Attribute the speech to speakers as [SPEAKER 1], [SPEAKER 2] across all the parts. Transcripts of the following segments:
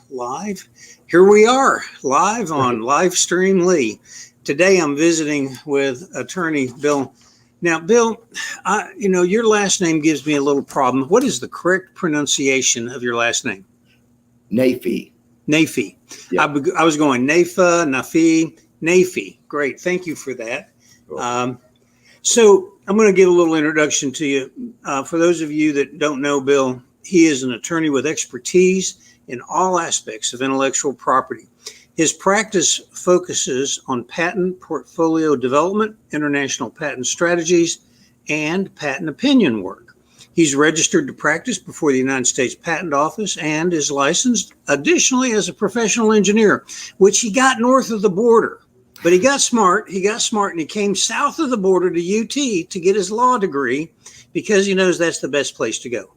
[SPEAKER 1] live. Here we are, live on Livestream Lee. Today I'm visiting with attorney Bill. Now, Bill, your last name gives me a little problem. What is the correct pronunciation of your last name?
[SPEAKER 2] Naifey.
[SPEAKER 1] Naifey. Yep. I was going Naifeh, Naifey, Naifey. Great. Thank you for that. Cool. So I'm going to give a little introduction to you. For those of you that don't know Bill, he is an attorney with expertise in all aspects of intellectual property. His practice focuses on patent portfolio development, international patent strategies, and patent opinion work. He's registered to practice before the United States Patent Office and is licensed additionally as a professional engineer, which he got north of the border. But he got smart and he came south of the border to UT to get his law degree because he knows that's the best place to go.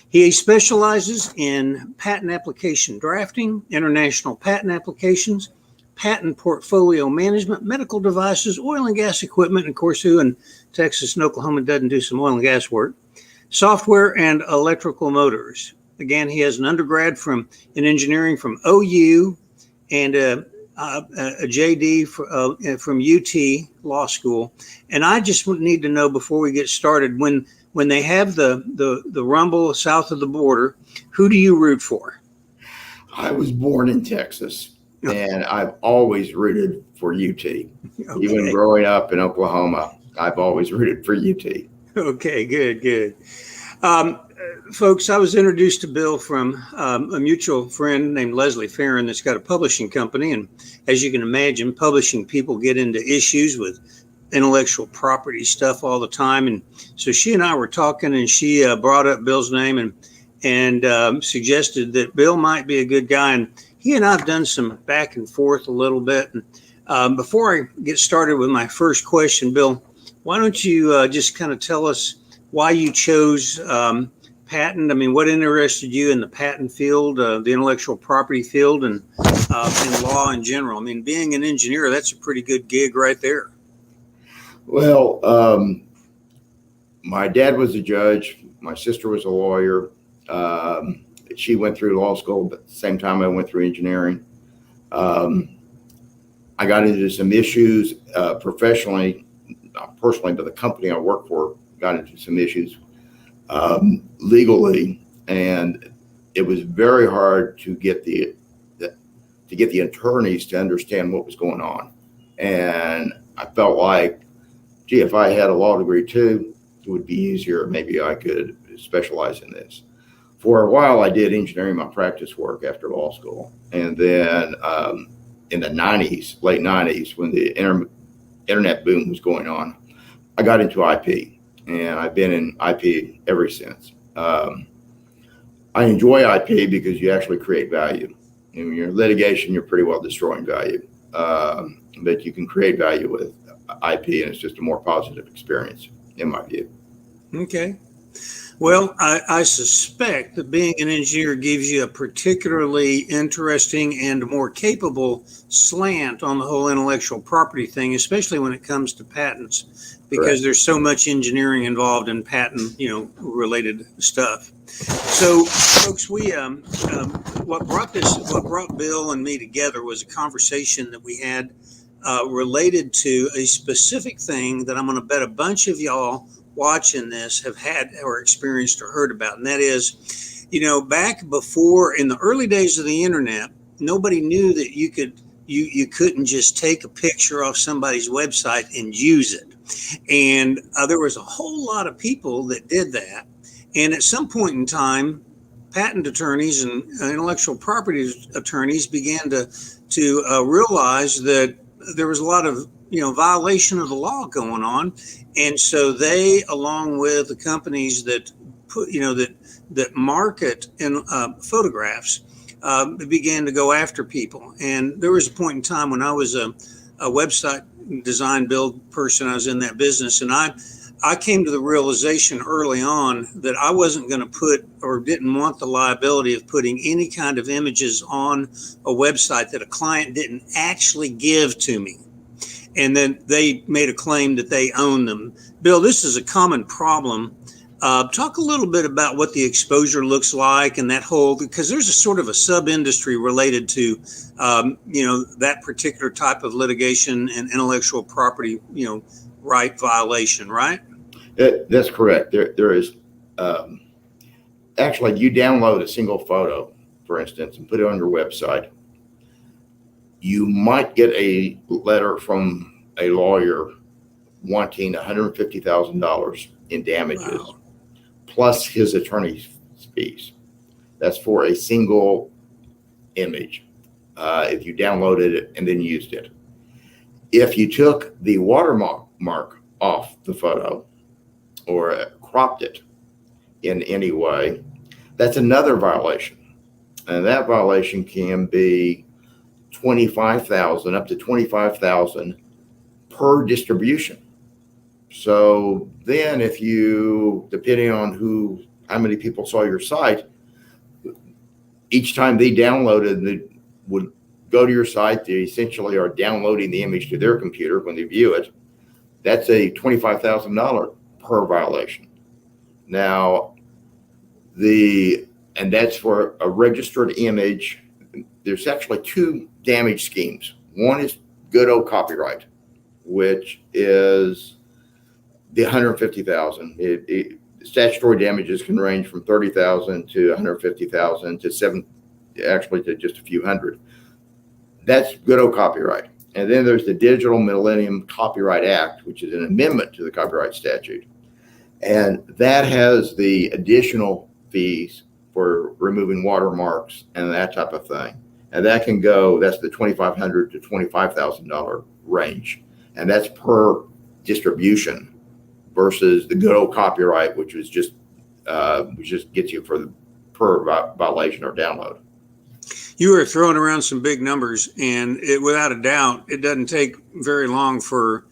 [SPEAKER 1] He specializes in patent application drafting, international patent applications, patent portfolio management, medical devices, oil and gas equipment, and of course, who in Texas and Oklahoma doesn't do some oil and gas work, software and electrical motors. Again, he has an undergrad in engineering from OU and a JD from UT Law School. And I just need to know before we get started, when they have the rumble south of the border, who do you root for?
[SPEAKER 2] I was born in Texas, and I've always rooted for UT. Okay. Even growing up in Oklahoma, I've always rooted for UT. Okay,
[SPEAKER 1] good. Folks, I was introduced to Bill from a mutual friend named Leslie Farron that's got a publishing company. And as you can imagine, publishing people get into issues with intellectual property stuff all the time. And so she and I were talking, and she brought up Bill's name and suggested that Bill might be a good guy. And he and I have done some back and forth a little bit. And before I get started with my first question, Bill, why don't you just kind of tell us why you chose patent? I mean, what interested you in the patent field, the intellectual property field, and in law in general? I mean, being an engineer, that's a pretty good gig right there.
[SPEAKER 2] Well, my dad was a judge. My sister was a lawyer. She went through law school, but at the same time I went through engineering. I got into some issues professionally, not personally, but the company I work for got into some issues legally, and it was very hard to get the attorneys to understand what was going on. And I felt like, gee, if I had a law degree too, it would be easier. Maybe I could specialize in this. For a while, I did engineering malpractice work after law school. And then in the 90s, late 90s, when the internet boom was going on, I got into IP. And I've been in IP ever since. I enjoy IP because you actually create value. And when you're in litigation, you're pretty well destroying value. But you can create value with IP, and it's just a more positive experience, in my view.
[SPEAKER 1] Okay. Well, I suspect that being an engineer gives you a particularly interesting and more capable slant on the whole intellectual property thing, especially when it comes to patents, because Correct. There's so much engineering involved in patent, related stuff. So, folks, we what brought Bill and me together was a conversation that we had related to a specific thing that I'm going to bet a bunch of y'all watching this have had or experienced or heard about. And that is, back before in the early days of the internet, nobody knew that you couldn't just take a picture off somebody's website and use it. And there was a whole lot of people that did that. And at some point in time, patent attorneys and intellectual property attorneys began to realize that there was a lot of violation of the law going on, and so they, along with the companies that put that market in photographs, began to go after people. And there was a point in time when I was a website design build person. I was in that business, and I came to the realization early on that I wasn't going to put or didn't want the liability of putting any kind of images on a website that a client didn't actually give to me. And then they made a claim that they own them. Bill, this is a common problem Talk a little bit about what the exposure looks like and that whole, because there's a sort of a sub-industry related to, that particular type of litigation and intellectual property, right violation, right?
[SPEAKER 2] That's correct. There is, actually, you download a single photo, for instance, and put it on your website. You might get a letter from a lawyer wanting $150,000 in damages.
[SPEAKER 1] Wow.
[SPEAKER 2] Plus his attorney's fees. That's for a single image. If you downloaded it and then used it. If you took the watermark off the photo or cropped it in any way, that's another violation. And that violation can be $25,000 up to $25,000 per distribution. So then if you, depending on how many people saw your site, each time they downloaded, they would go to your site, they essentially are downloading the image to their computer when they view it. That's a $25,000 per violation. Now, and that's for a registered image. There's actually two damage schemes. One is good old copyright, which is the $150,000. Statutory damages can range from $30,000 to $150,000 to just a few hundred. That's good old copyright. And then there's the Digital Millennium Copyright Act, which is an amendment to the copyright statute. And that has the additional fees for removing watermarks and that type of thing. And that can go, that's the $2,500 to $25,000 range. And that's per distribution versus the good old copyright, which just gets you for the per violation or download.
[SPEAKER 1] You were throwing around some big numbers, and without a doubt, it doesn't take very long for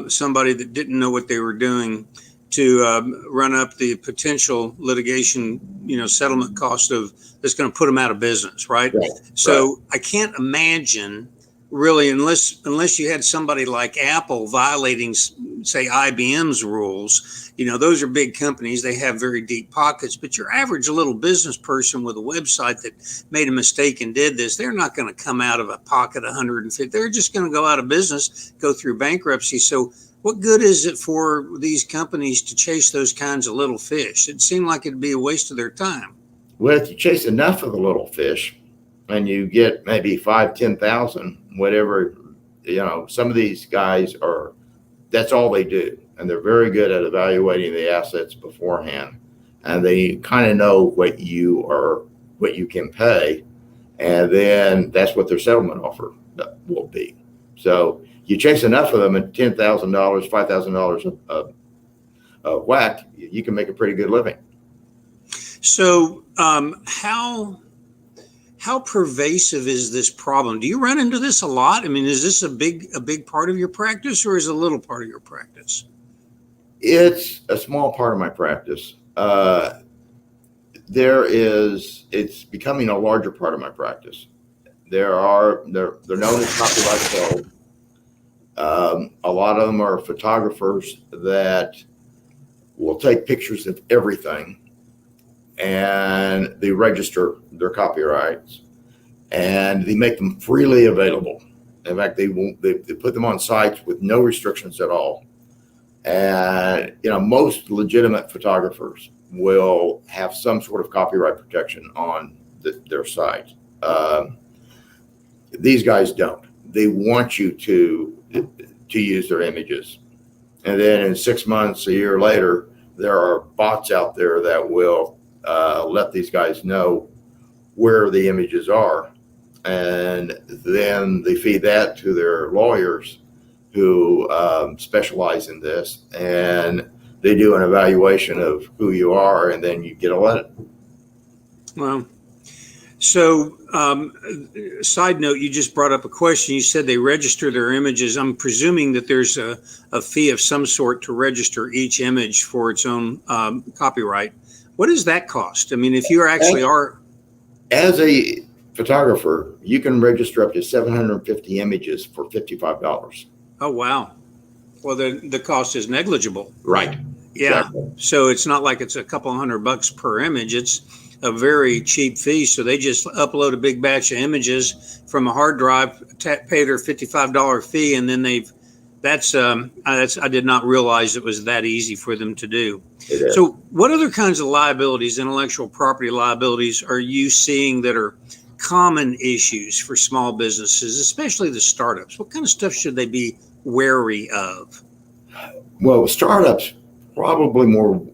[SPEAKER 1] somebody that didn't know what they were doing to run up the potential litigation, settlement cost that's going to put them out of business, right?
[SPEAKER 2] Right.
[SPEAKER 1] So
[SPEAKER 2] right.
[SPEAKER 1] I can't imagine really, unless you had somebody like Apple violating, say, IBM's rules. Those are big companies. They have very deep pockets. But your average little business person with a website that made a mistake and did this, they're not going to come out of a pocket 150. They're just going to go out of business, go through bankruptcy. So what good is it for these companies to chase those kinds of little fish? It seemed like it'd be a waste of their time.
[SPEAKER 2] Well, if you chase enough of the little fish and you get maybe 5,000, 10,000, whatever, some of these guys that's all they do. And they're very good at evaluating the assets beforehand. And they kind of know what you can pay. And then that's what their settlement offer will be. So you chase enough of them at $10,000, $5,000 a whack, you can make a pretty good living.
[SPEAKER 1] So how pervasive is this problem? Do you run into this a lot? I mean, is this a big part of your practice, or is it a little part of your practice?
[SPEAKER 2] It's a small part of my practice. It's becoming a larger part of my practice. They're known as copyright gold. A lot of them are photographers that will take pictures of everything, and they register their copyrights, and they make them freely available. In fact, they put them on sites with no restrictions at all. And most legitimate photographers will have some sort of copyright protection on their site. These guys don't. They want you to use their images, and then in 6 months, a year later, there are bots out there that will let these guys know where the images are, and then they feed that to their lawyers who specialize in this, and they do an evaluation of who you are, and then you get a letter.
[SPEAKER 1] Well, so side note, you just brought up a question. You said they register their images. I'm presuming that there's a fee of some sort to register each image for its own copyright. What does that cost? I mean, if you actually are...
[SPEAKER 2] As a photographer, you can register up to 750 images for $55.
[SPEAKER 1] Oh, wow. Well, the cost is negligible.
[SPEAKER 2] Right.
[SPEAKER 1] Yeah.
[SPEAKER 2] Exactly.
[SPEAKER 1] So it's not like it's a couple $100 per image. It's a very cheap fee. So they just upload a big batch of images from a hard drive, pay their $55 fee, and then that's I did not realize it was that easy for them to do.
[SPEAKER 2] It is.
[SPEAKER 1] So what other kinds of liabilities, intellectual property liabilities, are you seeing that are common issues for small businesses, especially the startups? What kind of stuff should they be wary of?
[SPEAKER 2] Well, startups probably more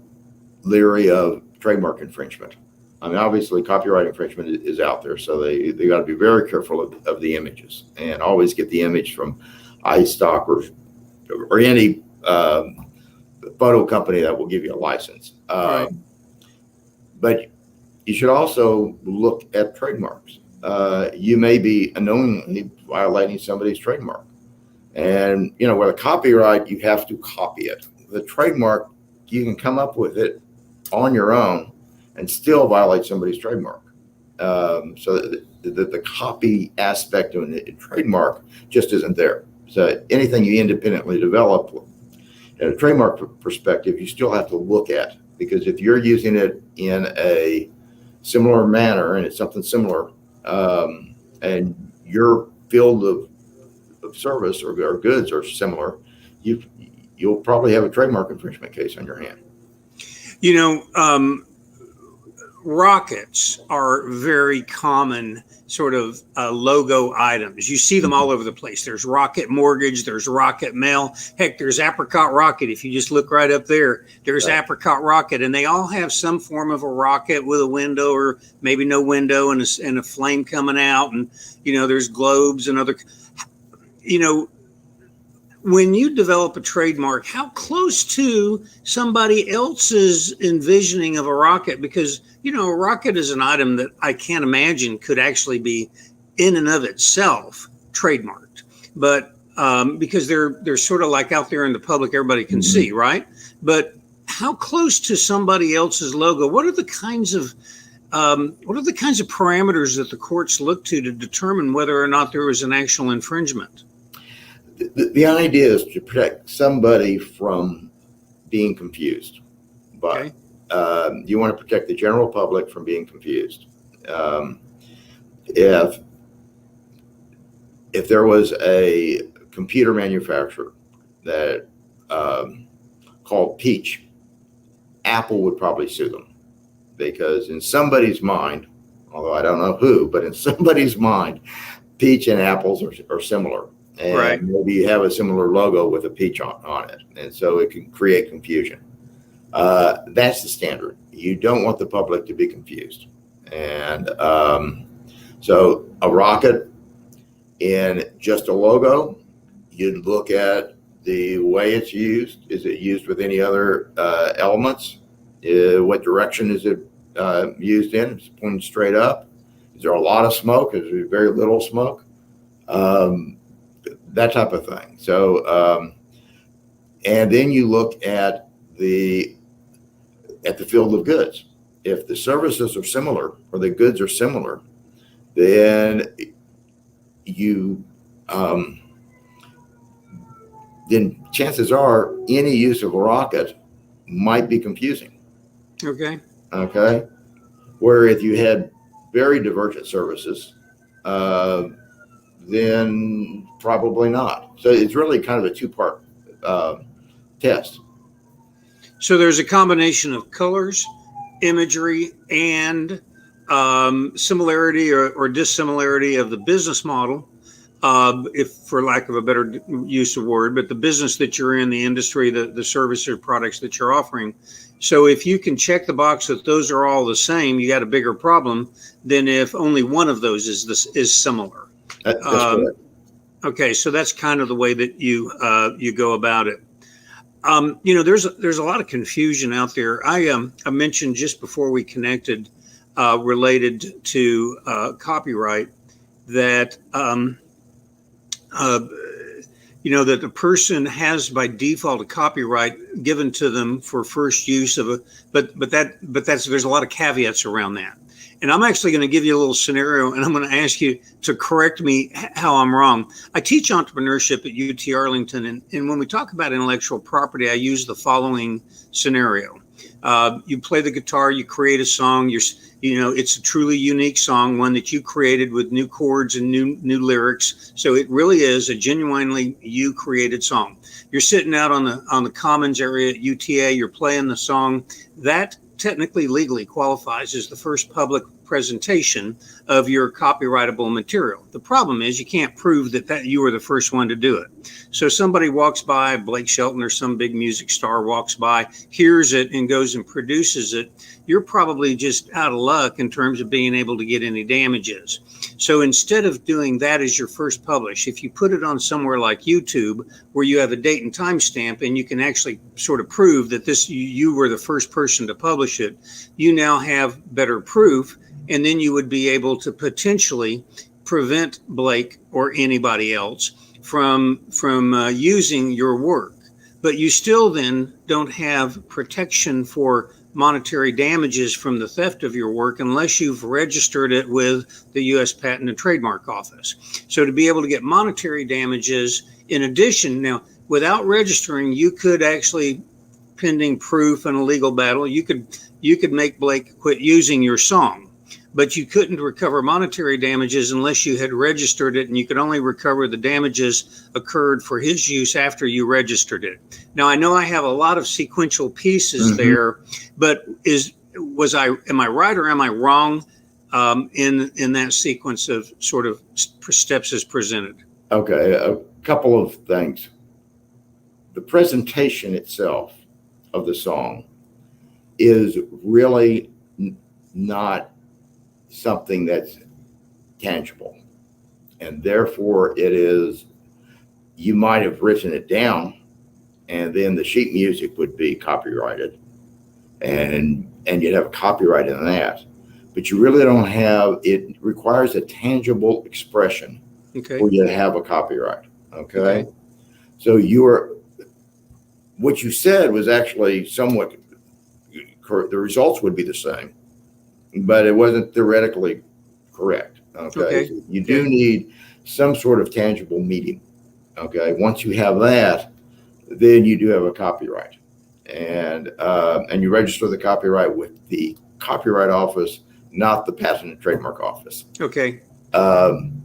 [SPEAKER 2] leery of trademark infringement. I mean, obviously, copyright infringement is out there, so they got to be very careful of the images and always get the image from iStock or any photo company that will give you a license.
[SPEAKER 1] Right.
[SPEAKER 2] But you should also look at trademarks. You may be unknowingly violating somebody's trademark. And, you know, with a copyright, you have to copy it. The trademark, you can come up with it on your own and still violate somebody's trademark. So that the copy aspect of a trademark just isn't there. So anything you independently develop, in a trademark perspective, you still have to look at, because if you're using it in a similar manner and it's something similar, and your field of service or goods are similar, you'll probably have a trademark infringement case on your hand.
[SPEAKER 1] You know, rockets are very common sort of logo items. You see them all over the place. There's Rocket Mortgage, there's Rocket Mail. Heck, there's Apricot Rocket. If you just look right up there, there's
[SPEAKER 2] Right.
[SPEAKER 1] Apricot Rocket, and they all have some form of a rocket with a window or maybe no window and a flame coming out. And, you know, there's globes and other, you know, when you develop a trademark, how close to somebody else's envisioning of a rocket? Because, you know, a rocket is an item that I can't imagine could actually be in and of itself trademarked. But because they're sort of like out there in the public, everybody can see, right? But how close to somebody else's logo? What are the kinds of parameters that the courts look to determine whether or not there was an actual infringement?
[SPEAKER 2] The idea is to protect somebody from being confused, but you want to protect the general public from being confused. If there was a computer manufacturer that called Peach, Apple would probably sue them, because in somebody's mind, although I don't know who, but in somebody's mind, Peach and apples are similar. And
[SPEAKER 1] right.
[SPEAKER 2] Maybe you have a similar logo with a peach on it. And so it can create confusion. That's the standard. You don't want the public to be confused. And so a rocket in just a logo, you'd look at the way it's used. Is it used with any other elements? What direction is it used in? It's pointing straight up. Is there a lot of smoke? Is there very little smoke? That type of thing. So, and then you look at the field of goods. If the services are similar or the goods are similar, then then chances are any use of a rocket might be confusing.
[SPEAKER 1] Okay.
[SPEAKER 2] Okay. Where if you had very divergent services, then probably not. So it's really kind of a two-part test.
[SPEAKER 1] So there's a combination of colors, imagery, and similarity or dissimilarity of the business model, if for lack of a better use of word, but the business that you're in, the industry, the service or products that you're offering. So if you can check the box that those are all the same, you got a bigger problem than if only one of those is similar.
[SPEAKER 2] That's correct.
[SPEAKER 1] Okay, so that's kind of the way that you go about it. You know, there's a lot of confusion out there. I mentioned just before we connected, related to copyright, that you know, that the person has by default a copyright given to them for first use of a, but there's a lot of caveats around that. And I'm actually going to give you a little scenario, and I'm going to ask you to correct me how I'm wrong. I teach entrepreneurship at UT Arlington, and when we talk about intellectual property, I use the following scenario. You play the guitar, you create a song, it's a truly unique song, one that you created with new chords and new lyrics. So it really is a genuinely you created song. You're sitting out on the commons area at UTA, you're playing the song. That technically legally qualifies as the first public presentation of your copyrightable material. The problem is you can't prove that you were the first one to do it. So somebody walks by, Blake Shelton or some big music star walks by, hears it and goes and produces it. You're probably just out of luck in terms of being able to get any damages. So instead of doing that as your first publish, if you put it on somewhere like YouTube where you have a date and time stamp and you can actually sort of prove that you were the first person to publish it, you now have better proof, and then you would be able to potentially prevent Blake or anybody else from using your work. But you still then don't have protection for monetary damages from the theft of your work unless you've registered it with the U.S. Patent and Trademark Office. So to be able to get monetary damages, in addition, now without registering, you could actually, pending proof in a legal battle, you could make Blake quit using your song, but you couldn't recover monetary damages unless you had registered it, and you could only recover the damages occurred for his use after you registered it. Now, I know I have a lot of sequential pieces there, but am I right or am I wrong in that sequence of sort of steps as presented?
[SPEAKER 2] Okay, a couple of things. The presentation itself of the song is really not something that's tangible, and therefore you might have written it down and then the sheet music would be copyrighted and you'd have a copyright in that, but you really don't have it. Requires a tangible expression for you to have a copyright. Okay. So what you said was actually somewhat correct. The results would be the same, but it wasn't theoretically correct. Okay. So you do need some sort of tangible medium. Okay. Once you have that, then you do have a copyright, and you register the copyright with the Copyright Office, not the Patent and Trademark Office.
[SPEAKER 1] Okay.
[SPEAKER 2] And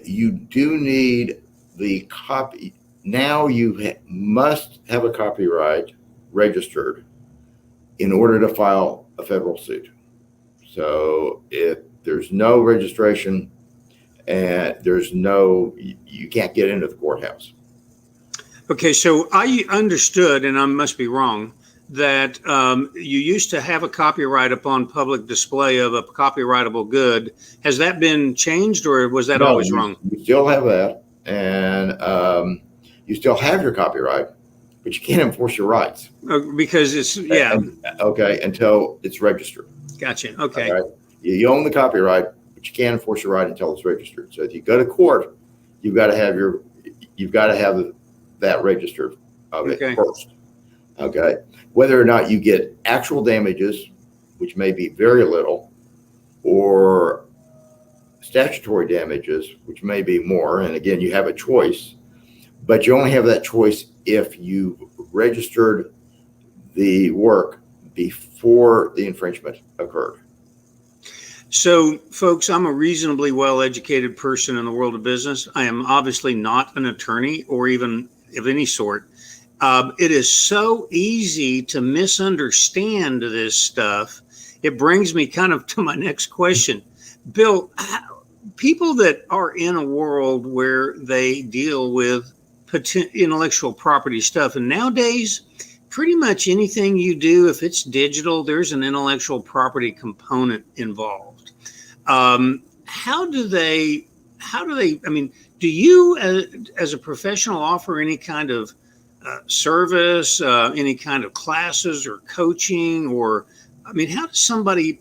[SPEAKER 2] you do need the copy. Now you must have a copyright registered in order to file a federal suit. So if there's no registration and you can't get into the courthouse.
[SPEAKER 1] Okay, so I understood, and I must be wrong, that you used to have a copyright upon public display of a copyrightable good. Has that been changed, or was that always wrong?
[SPEAKER 2] You still have that, and you still have your copyright, but you can't enforce your rights.
[SPEAKER 1] Because it's,
[SPEAKER 2] until it's registered.
[SPEAKER 1] Gotcha. Okay.
[SPEAKER 2] Right? You own the copyright, but you can't enforce your right until it's registered. So if you go to court, you've got to have that registered of it first. Okay. Whether or not you get actual damages, which may be very little, or statutory damages, which may be more, and again, you have a choice, but you only have that choice if you registered the work before the infringement occurred.
[SPEAKER 1] So, folks, I'm a reasonably well-educated person in the world of business. I am obviously not an attorney or even of any sort. It is so easy to misunderstand this stuff. It brings me kind of to my next question. Bill, people that are in a world where they deal with intellectual property stuff, and nowadays, pretty much anything you do, if it's digital, there's an intellectual property component involved. How do they, I mean, do you as a professional offer any kind of service, any kind of classes or coaching, or, I mean, how does somebody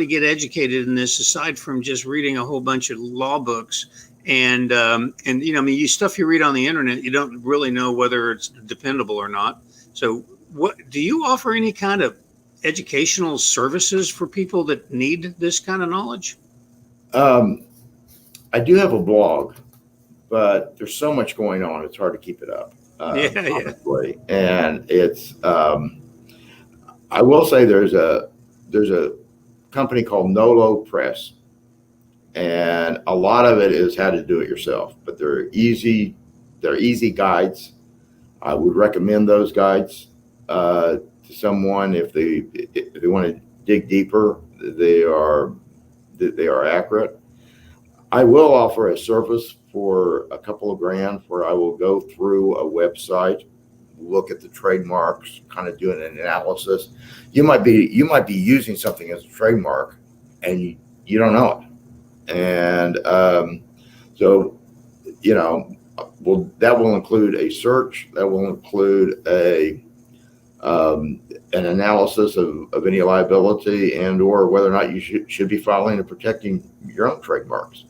[SPEAKER 1] get educated in this aside from just reading a whole bunch of law books and stuff you read on the internet, you don't really know whether it's dependable or not. So what do you offer any kind of educational services for people that need this kind of knowledge?
[SPEAKER 2] I do have a blog, but there's so much going on, it's hard to keep it up.
[SPEAKER 1] Yeah.
[SPEAKER 2] Honestly. And it's, I will say there's a company called Nolo Press, and a lot of it is how to do it yourself, but they're easy guides. I would recommend those guides to someone if they want to dig deeper. They are accurate. I will offer a service for a couple of grand where I will go through a website, look at the trademarks, kind of do an analysis. You might be using something as a trademark and you don't know it. And so, that will include a search, that will include an analysis of any liability and or whether or not you should be filing and protecting your own trademarks.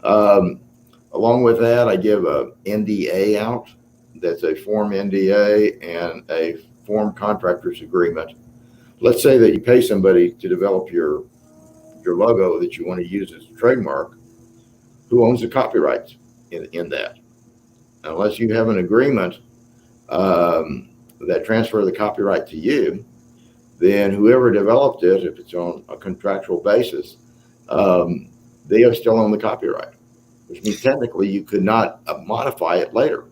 [SPEAKER 2] Along with that, I give a NDA out. That's a form NDA and a form contractor's agreement. Let's say that you pay somebody to develop your logo that you want to use as a trademark. Who owns the copyrights in that? Unless you have an agreement that transfer the copyright to you, then whoever developed it, if it's on a contractual basis, they are still own the copyright, which means technically you could not modify it later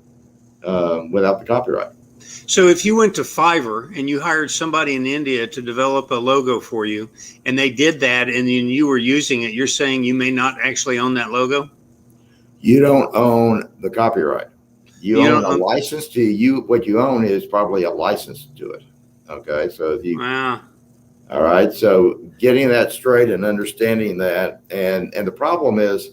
[SPEAKER 2] without the copyright.
[SPEAKER 1] So if you went to Fiverr and you hired somebody in India to develop a logo for you, and they did that, and then you were using it, you're saying you may not actually own that logo?
[SPEAKER 2] You don't own the copyright. You own a license to you. What you own is probably a license to it. Okay, so if you.
[SPEAKER 1] Wow.
[SPEAKER 2] All right, so getting that straight and understanding that, and the problem is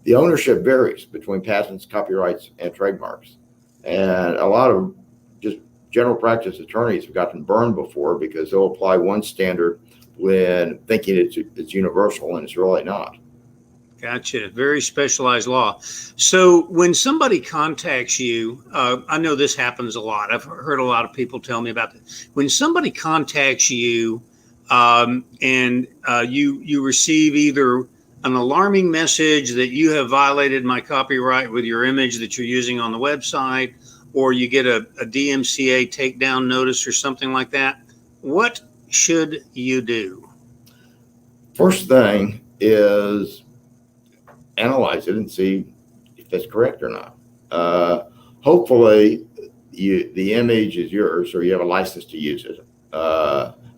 [SPEAKER 2] the ownership varies between patents, copyrights, and trademarks, and a lot of just general practice attorneys have gotten burned before because they'll apply one standard when thinking it's universal, and it's really not.
[SPEAKER 1] Gotcha. Very specialized law. So when somebody contacts you, I know this happens a lot. I've heard a lot of people tell me about this. When somebody contacts you and you receive either an alarming message that you have violated my copyright with your image that you're using on the website, or you get a DMCA takedown notice or something like that, what should you do?
[SPEAKER 2] First thing is analyze it and see if that's correct or not. Hopefully the image is yours or you have a license to use it.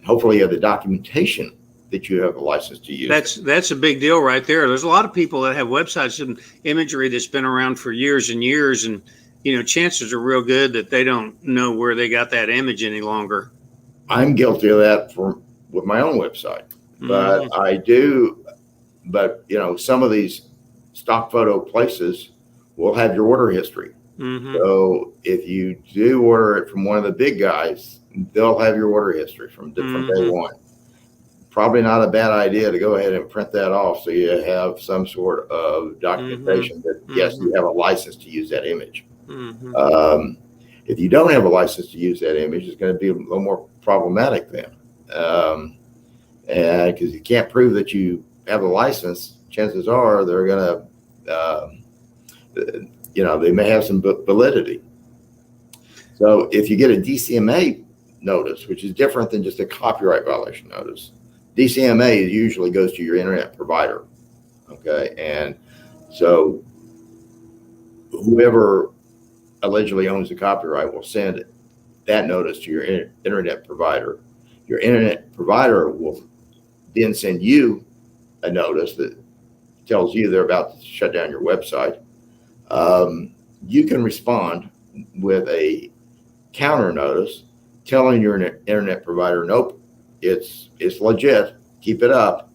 [SPEAKER 2] Hopefully you have the documentation that you have a license to use.
[SPEAKER 1] That's a big deal right there. There's a lot of people that have websites and imagery that's been around for years and years, and chances are real good that they don't know where they got that image any longer.
[SPEAKER 2] I'm guilty of that with my own website, but I do. But some of these stock photo places will have your order history. So if you do order it from one of the big guys, they'll have your order history from day one. Probably not a bad idea to go ahead and print that off so you have some sort of documentation that yes, you have a license to use that image. If you don't have a license to use that image, it's going to be a little more problematic then. And because you can't prove that you have a license, chances are they're going to, they may have some validity. So if you get a DCMA notice, which is different than just a copyright violation notice, DCMA usually goes to your internet provider. Okay. And so whoever allegedly owns the copyright will send that notice to your internet provider. Your internet provider will then send you a notice that tells you they're about to shut down your website. You can respond with a counter notice telling your internet provider, nope, it's legit, keep it up.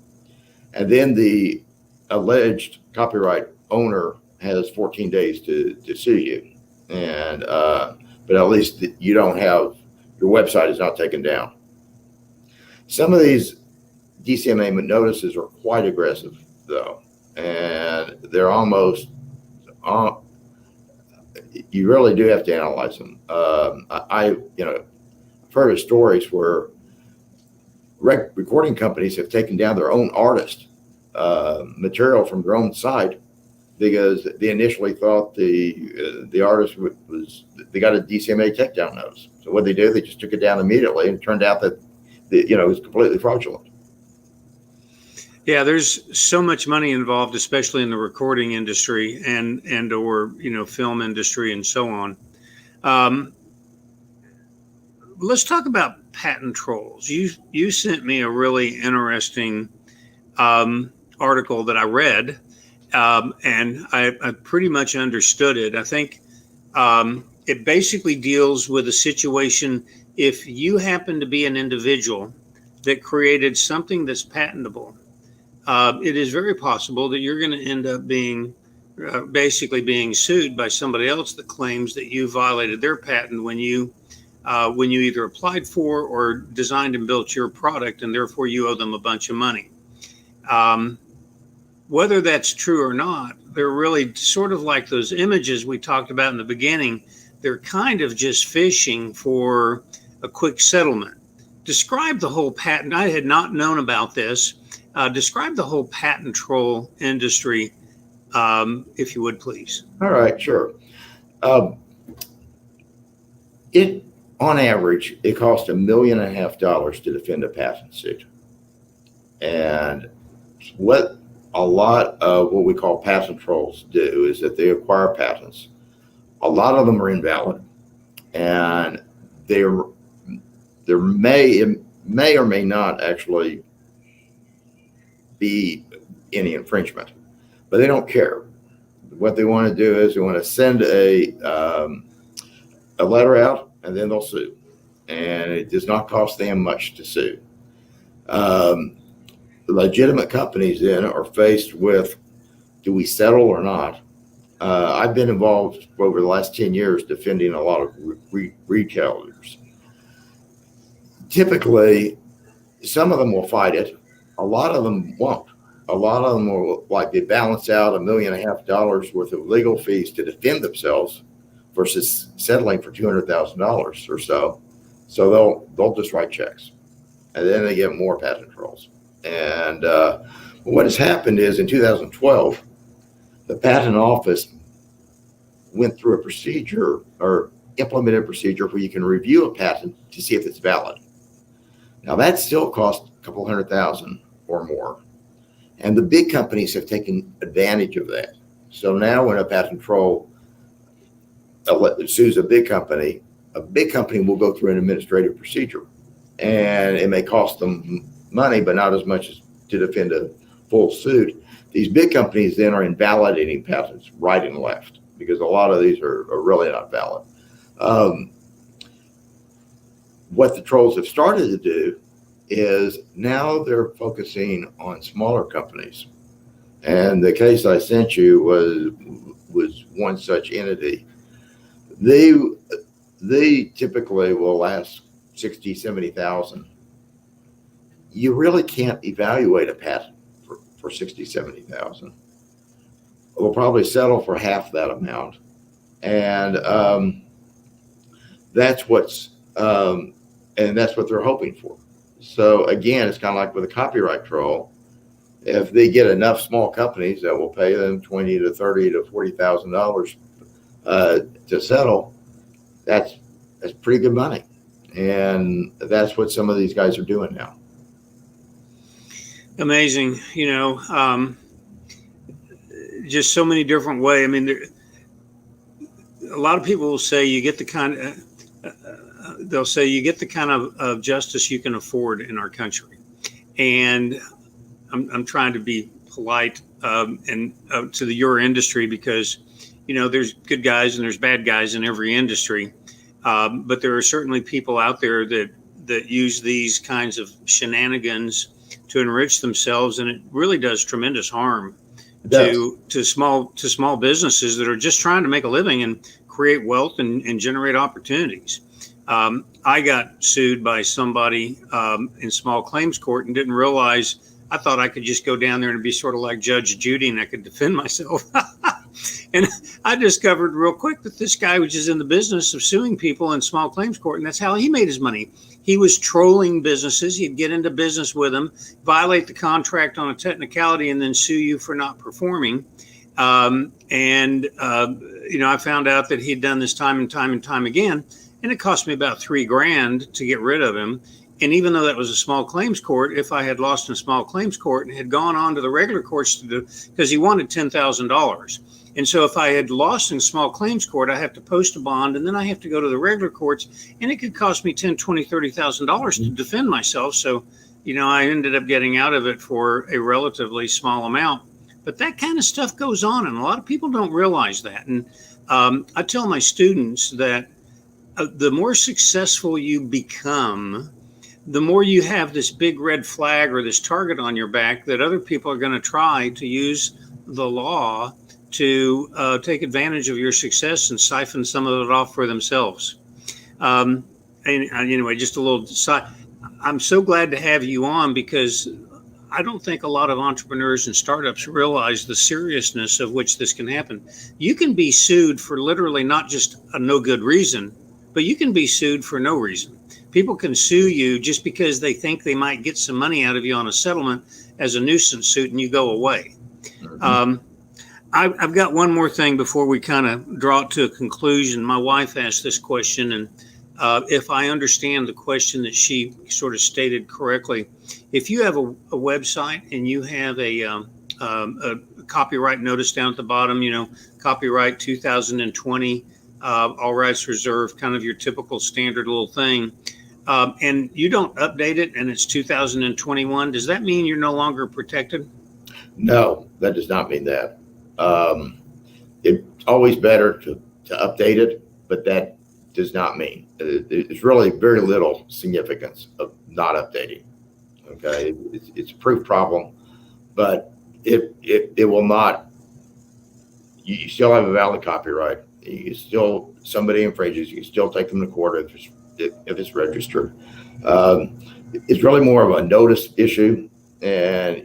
[SPEAKER 2] And then the alleged copyright owner has 14 days to sue you. And but at least you don't have, your website is not taken down. Some of these DCMA notices are quite aggressive though, and they're almost you really do have to analyze them. I've heard of stories where recording companies have taken down their own artist material from their own site because they initially thought the artist was they got a DCMA takedown notice. So what they do, they just took it down immediately, and it turned out that it was completely fraudulent.
[SPEAKER 1] Yeah, there's so much money involved, especially in the recording industry and or film industry and so on. Let's talk about patent trolls. You sent me a really interesting article that I read, and I pretty much understood it. I think it basically deals with a situation if you happen to be an individual that created something that's patentable. It is very possible that you're going to end up being basically being sued by somebody else that claims that you violated their patent when you either applied for or designed and built your product, and therefore you owe them a bunch of money. Whether that's true or not, they're really sort of like those images we talked about in the beginning. They're kind of just fishing for a quick settlement. Describe the whole patent. I had not known about this. Describe the whole patent troll industry, if you would, please.
[SPEAKER 2] All right, sure. On average, it costs $1.5 million to defend a patent suit. And what a lot of what we call patent trolls do is that they acquire patents. A lot of them are invalid, and there may or may not actually be any infringement, but they don't care. What they want to do is they want to send a letter out, and then they'll sue, and it does not cost them much to sue. Legitimate companies then are faced with, do we settle or not? I've been involved over the last 10 years defending a lot of retailers. Typically, some of them will fight it. A lot of them won't. A lot of them will, they balance out $1.5 million worth of legal fees to defend themselves versus settling for $200,000 or so. So they'll just write checks, and then they get more patent trolls. And what has happened is in 2012, the patent office went through a procedure or implemented a procedure where you can review a patent to see if it's valid. Now that still costs a couple $100,000 or more. And the big companies have taken advantage of that. So now when a patent troll sues a big company will go through an administrative procedure, and it may cost them money, but not as much as to defend a full suit. These big companies then are invalidating patents right and left because a lot of these are really not valid. What the trolls have started to do is now they're focusing on smaller companies. And the case I sent you was one such entity. They typically will ask 60, 70,000. You really can't evaluate a patent for 60, 70,000. We'll probably settle for half that amount. And that's what they're hoping for. So again, it's kind of like with a copyright troll. If they get enough small companies that will pay them $20,000 to $30,000 to $40,000 to settle, that's pretty good money. And that's what some of these guys are doing now.
[SPEAKER 1] Amazing, just so many different ways. I mean, a lot of people will say you get the kind of justice you can afford in our country, and I'm trying to be polite and to your industry because there's good guys and there's bad guys in every industry, but there are certainly people out there that use these kinds of shenanigans to enrich themselves, and it really does tremendous harm to small businesses that are just trying to make a living and create wealth and generate opportunities. I got sued by somebody in small claims court and didn't realize. I thought I could just go down there and be sort of like Judge Judy and I could defend myself. And I discovered real quick that this guy was just in the business of suing people in small claims court, and that's how he made his money. He was trolling businesses. He'd get into business with them, violate the contract on a technicality, and then sue you for not performing. I found out that he'd done this time and time and time again, and it cost me about $3,000 to get rid of him. And even though that was a small claims court, if I had lost in a small claims court and had gone on to the regular courts to do, because he wanted $10,000. And so if I had lost in small claims court, I have to post a bond, and then I have to go to the regular courts, and it could cost me $10,000, $20,000, $30,000 to defend myself. So, I ended up getting out of it for a relatively small amount. But that kind of stuff goes on, and a lot of people don't realize that. And I tell my students that the more successful you become, the more you have this big red flag or this target on your back that other people are going to try to use the law to take advantage of your success and siphon some of it off for themselves. And anyway, just a little side. I'm so glad to have you on, because I don't think a lot of entrepreneurs and startups realize the seriousness of which this can happen. You can be sued for literally not just a no good reason, but you can be sued for no reason. People can sue you just because they think they might get some money out of you on a settlement as a nuisance suit, and you go away. Mm-hmm. I've got one more thing before we kind of draw it to a conclusion. My wife asked this question, and if I understand the question that she sort of stated correctly, if you have a website and you have a copyright notice down at the bottom, copyright 2020, all rights reserved, kind of your typical standard little thing, and you don't update it and it's 2021, does that mean you're no longer protected?
[SPEAKER 2] No, that does not mean that. It's always better to update it, but that does not mean. There's really very little significance of not updating. Okay, it's a proof problem, but it will not. You still have a valid copyright. You still, somebody infringes, you can still take them to court if it's registered. It's really more of a notice issue, and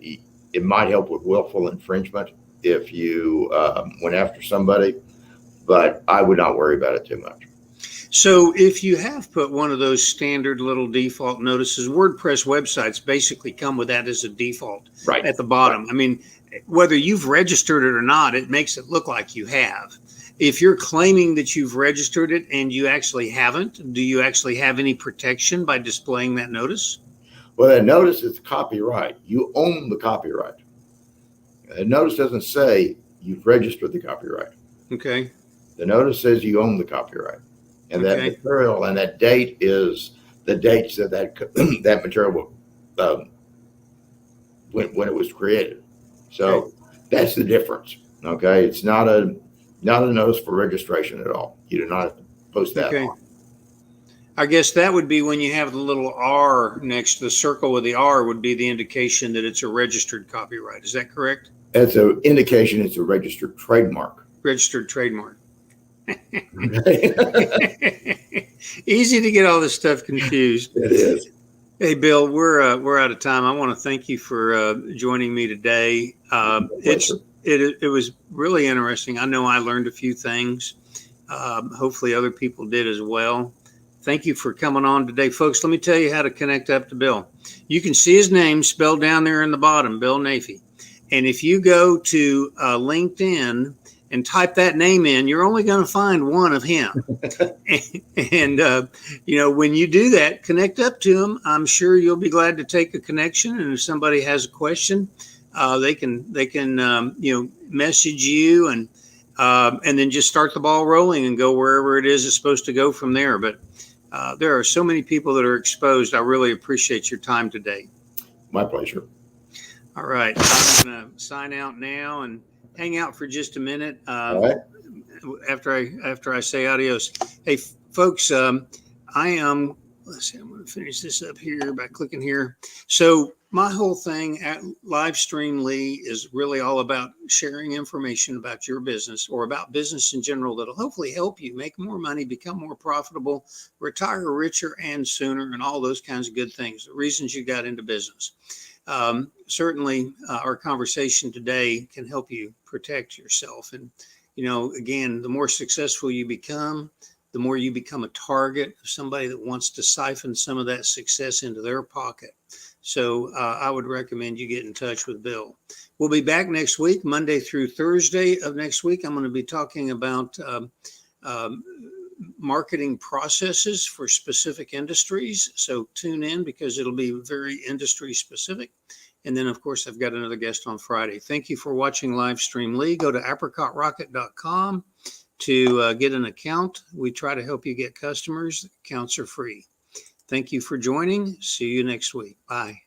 [SPEAKER 2] it might help with willful infringement if you went after somebody, but I would not worry about it too much.
[SPEAKER 1] So if you have put one of those standard little default notices, WordPress websites basically come with that as a default
[SPEAKER 2] right
[SPEAKER 1] at the bottom.
[SPEAKER 2] Right.
[SPEAKER 1] I mean, whether you've registered it or not, it makes it look like you have. If you're claiming that you've registered it and you actually haven't, do you actually have any protection by displaying that notice?
[SPEAKER 2] Well, that notice is copyright. You own the copyright. The notice doesn't say you've registered the copyright.
[SPEAKER 1] Okay.
[SPEAKER 2] The notice says you own the copyright. And that material and that date is the dates that that material when it was created. So that's the difference. Okay, it's not a notice for registration at all. You do not have to post that on.
[SPEAKER 1] I guess that would be when you have the little R next to the circle with the R would be the indication that it's a registered copyright. Is that correct?
[SPEAKER 2] That's an indication it's a registered trademark.
[SPEAKER 1] Registered trademark. Easy to get all this stuff confused.
[SPEAKER 2] It is.
[SPEAKER 1] Hey, Bill, we're out of time. I want to thank you for joining me today. It was really interesting. I know I learned a few things. Hopefully other people did as well. Thank you for coming on today, folks. Let me tell you how to connect up to Bill. You can see his name spelled down there in the bottom, Bill Naifey. And if you go to LinkedIn and type that name in, you're only going to find one of him. and when you do that, connect up to him. I'm sure you'll be glad to take a connection. And if somebody has a question, they can message you and then just start the ball rolling and go wherever it is it's supposed to go from there. But there are so many people that are exposed. I really appreciate your time today.
[SPEAKER 2] My pleasure.
[SPEAKER 1] All right. I'm going to sign out now and hang out for just a minute after I say adios. Hey, folks, let's see, I'm going to finish this up here by clicking here. So my whole thing at Livestream is really all about sharing information about your business or about business in general that'll hopefully help you make more money, become more profitable, retire richer and sooner, and all those kinds of good things, the reasons you got into business. Certainly our conversation today can help you protect yourself. And, again, the more successful you become, the more you become a target of somebody that wants to siphon some of that success into their pocket. So I would recommend you get in touch with Bill. We'll be back next week, Monday through Thursday of next week. I'm going to be talking about marketing processes for specific industries. So tune in because it'll be very industry specific. And then, of course, I've got another guest on Friday. Thank you for watching Livestream Lee. Go to apricotrocket.com to get an account. We try to help you get customers. Accounts are free. Thank you for joining. See you next week. Bye.